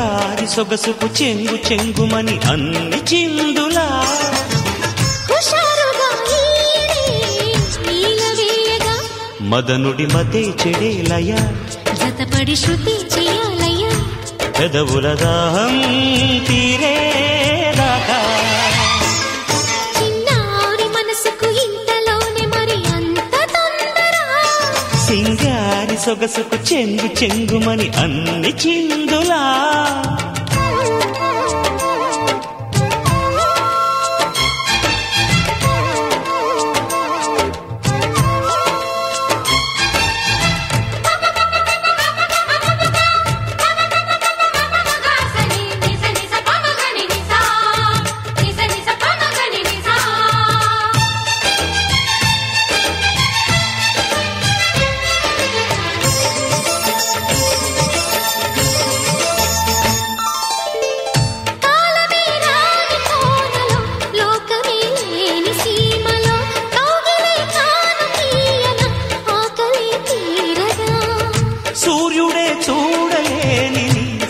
సింగారి సొగసుకు చెంగు చెంగుమని అన్ని చిందులా మదనుడి మతే చెడేలయ జతపడి శృతి చేయాలయ పెదవుల దాహం తీరేదాకా చిన్నారి మనసుకు ఇంతలోనే మరి అంత తొందర సింగారి సొగసుకు చెంగు చెంగుమని అన్ని చిందులా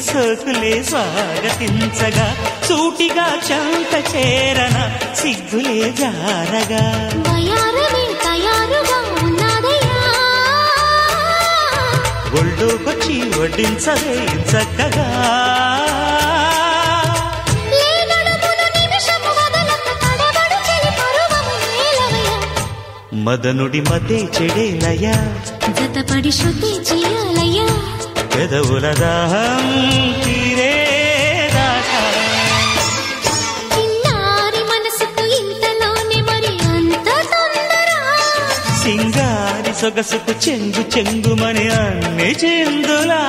సోకులే స్వాగతించగా సూటిగా చంత చేరన సిగ్గులే జారగా ఒళ్ళోకొచ్చి వడ్డించవే చక్కగా మదనుడి మతే చెడేలయ జతపడి శృతి చేయాలయ పెదవుల దాహం తీరేదాకా చిన్నారి మనసుకు ఇంతలోనే మరి అంత తొందర సింగారి సొగసుకు చెంగు చెంగుమని అన్ని చిందులా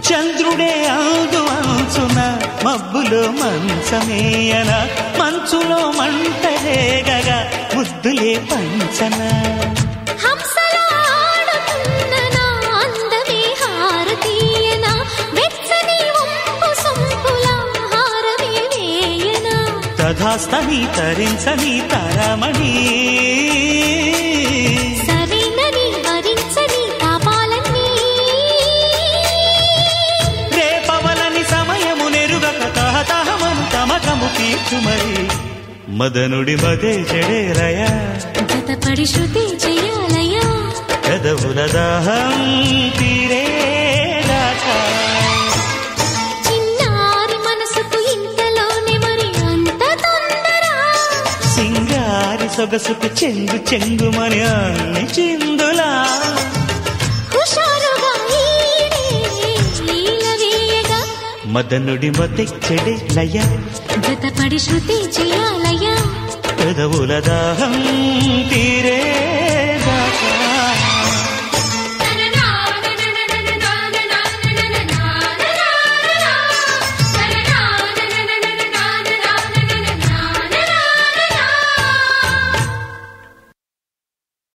చంద్రుడే ఆదు అంచున మబ్బులో మంచమేయన మంచులో మంటలేగగా ముద్దులే పంచన తధాస్తని తరించని తరమణి తీర్చుమరి మదనుడి మదే చెడేలయ జతపడి శృతి చేయాలయ పెదవుల దాహం తీరేదాకా చిన్నారి మనసుకు ఇంతలోనే మరి అంత తొందర సింగారి సొగసుకు చెంగు చెంగుమని అన్ని చిందులా మదనుడి మతే చెడేలయ జతపడి శృతి చేయాలయ పెదవుల దాహం తీరే